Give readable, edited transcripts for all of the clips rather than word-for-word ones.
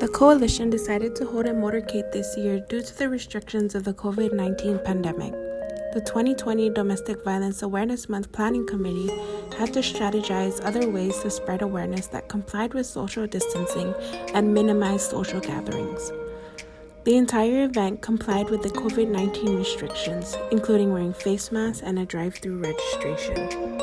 The coalition decided to hold a motorcade this year due to the restrictions of the COVID-19 pandemic. The 2020 Domestic Violence Awareness Month Planning Committee had to strategize other ways to spread awareness that complied with social distancing and minimized social gatherings. The entire event complied with the COVID-19 restrictions, including wearing face masks and a drive-through registration.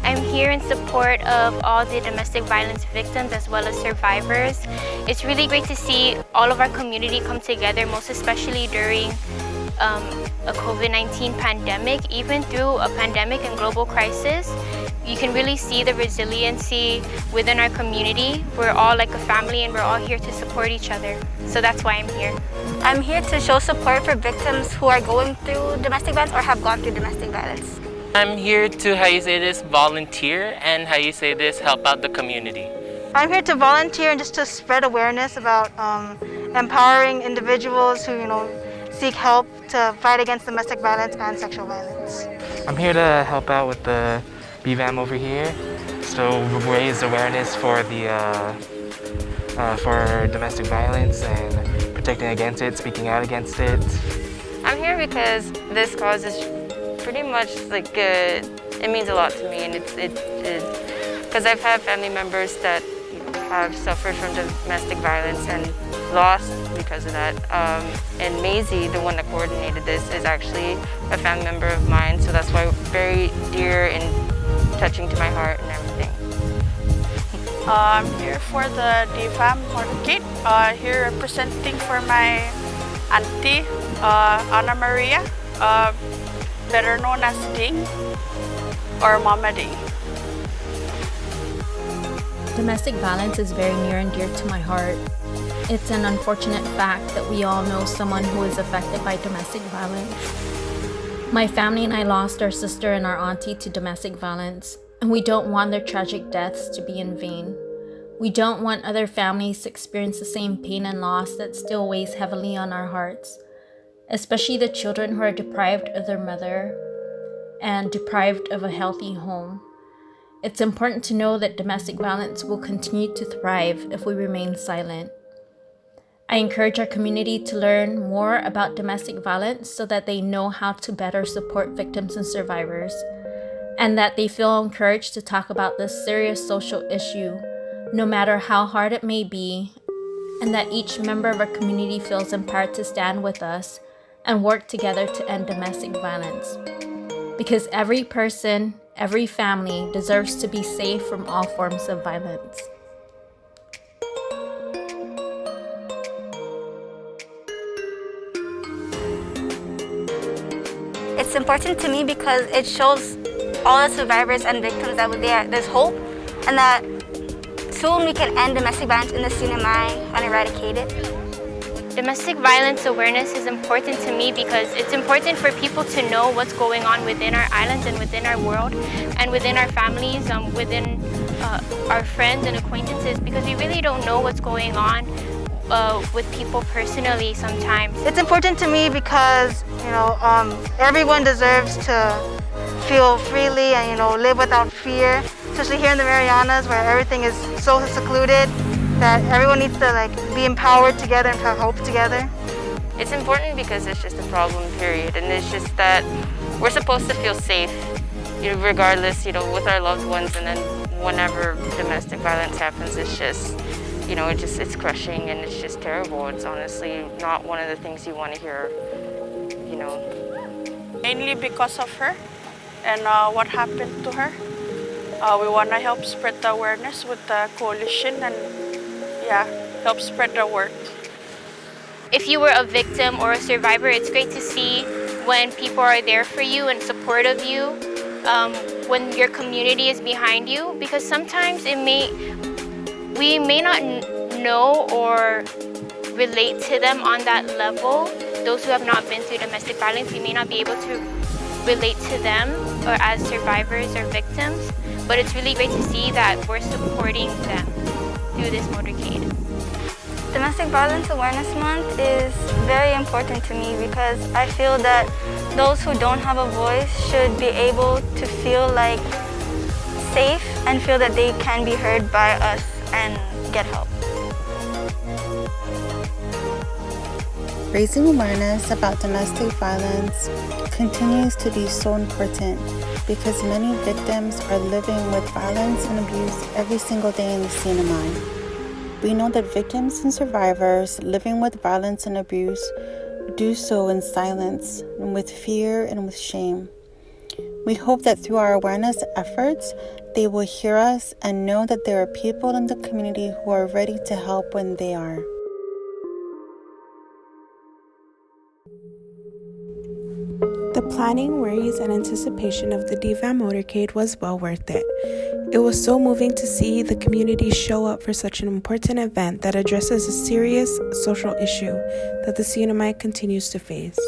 I'm here in support of all the domestic violence victims as well as survivors. It's really great to see all of our community come together, most especially during a COVID-19 pandemic. Even through a pandemic and global crisis, you can really see the resiliency within our community. We're all like a family and we're all here to support each other. So that's why I'm here. I'm here to show support for victims who are going through domestic violence or have gone through domestic violence. I'm here to, volunteer and, help out the community. I'm here to volunteer and just to spread awareness about empowering individuals who, seek help to fight against domestic violence and sexual violence. I'm here to help out with the BVAM over here, so raise awareness for for domestic violence and protecting against it, speaking out against it. I'm here because this cause is pretty much it means a lot to me, and because I've had family members that have suffered from domestic violence and lost because of that. And Maisie, the one that coordinated this, is actually a family member of mine, so that's why very dear and touching to my heart and everything. I'm here for the DFAM Motorcade, here representing for my auntie, Ana Maria, better known as Ding or Mama Ding. Domestic violence is very near and dear to my heart. It's an unfortunate fact that we all know someone who is affected by domestic violence. My family and I lost our sister and our auntie to domestic violence, and we don't want their tragic deaths to be in vain. We don't want other families to experience the same pain and loss that still weighs heavily on our hearts, especially the children who are deprived of their mother and deprived of a healthy home. It's important to know that domestic violence will continue to thrive if we remain silent. I encourage our community to learn more about domestic violence so that they know how to better support victims and survivors, and that they feel encouraged to talk about this serious social issue, no matter how hard it may be, and that each member of our community feels empowered to stand with us and work together to end domestic violence. Because every person, every family deserves to be safe from all forms of violence. It's important to me because it shows all the survivors and victims that there's hope, and that soon we can end domestic violence in the CNMI and eradicate it. Domestic violence awareness is important to me because it's important for people to know what's going on within our islands and within our world and within our families, within our friends and acquaintances, because we really don't know what's going on with people personally sometimes. It's important to me because, everyone deserves to feel freely and, live without fear, especially here in the Marianas where everything is so secluded, that everyone needs to be empowered together and have hope together. It's important because it's just a problem, period, and it's just that we're supposed to feel safe, regardless, with our loved ones, and then whenever domestic violence happens, it's just, it's crushing and it's just terrible. It's honestly not one of the things you want to hear, Mainly because of her and what happened to her. We want to help spread the awareness with the coalition and help spread the word. If you were a victim or a survivor, it's great to see when people are there for you and support of you, when your community is behind you, because sometimes it may we may not know or relate to them on that level. Those who have not been through domestic violence, we may not be able to relate to them or as survivors or victims, but it's really great to see that we're supporting them through this motorcade. Domestic Violence Awareness Month is very important to me because I feel that those who don't have a voice should be able to feel like safe and feel that they can be heard by us and get help. Raising awareness about domestic violence continues to be so important because many victims are living with violence and abuse every single day in the CNMI. We know that victims and survivors living with violence and abuse do so in silence, and with fear and with shame. We hope that through our awareness efforts, they will hear us and know that there are people in the community who are ready to help when they are. The planning, worries, and anticipation of the DVAM motorcade was well worth it. It was so moving to see the community show up for such an important event that addresses a serious social issue that the CNMI continues to face.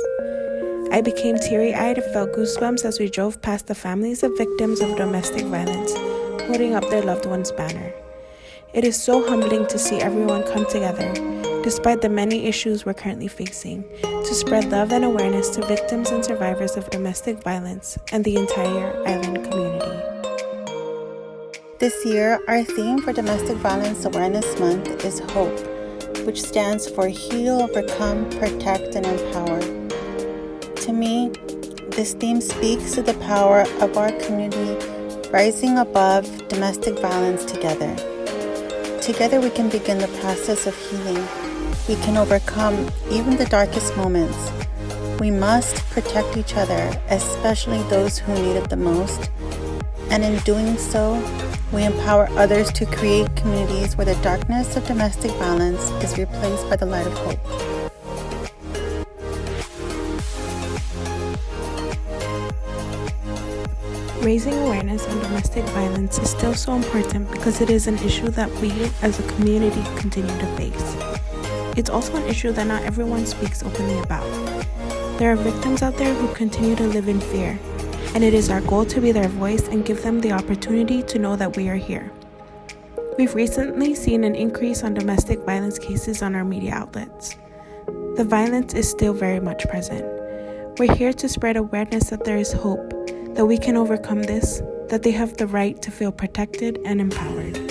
I became teary-eyed and felt goosebumps as we drove past the families of victims of domestic violence, holding up their loved one's banner. It is so humbling to see everyone come together, despite the many issues we're currently facing, to spread love and awareness to victims and survivors of domestic violence and the entire island community. This year, our theme for Domestic Violence Awareness Month is HOPE, which stands for Heal, Overcome, Protect, and Empower. To me, this theme speaks to the power of our community rising above domestic violence together. Together we can begin the process of healing. We can overcome even the darkest moments. We must protect each other, especially those who need it the most. And in doing so, we empower others to create communities where the darkness of domestic violence is replaced by the light of hope. Raising awareness on domestic violence is still so important because it is an issue that we as a community continue to face. It's also an issue that not everyone speaks openly about. There are victims out there who continue to live in fear, and it is our goal to be their voice and give them the opportunity to know that we are here. We've recently seen an increase on domestic violence cases on our media outlets. The violence is still very much present. We're here to spread awareness that there is hope, that we can overcome this, that they have the right to feel protected and empowered.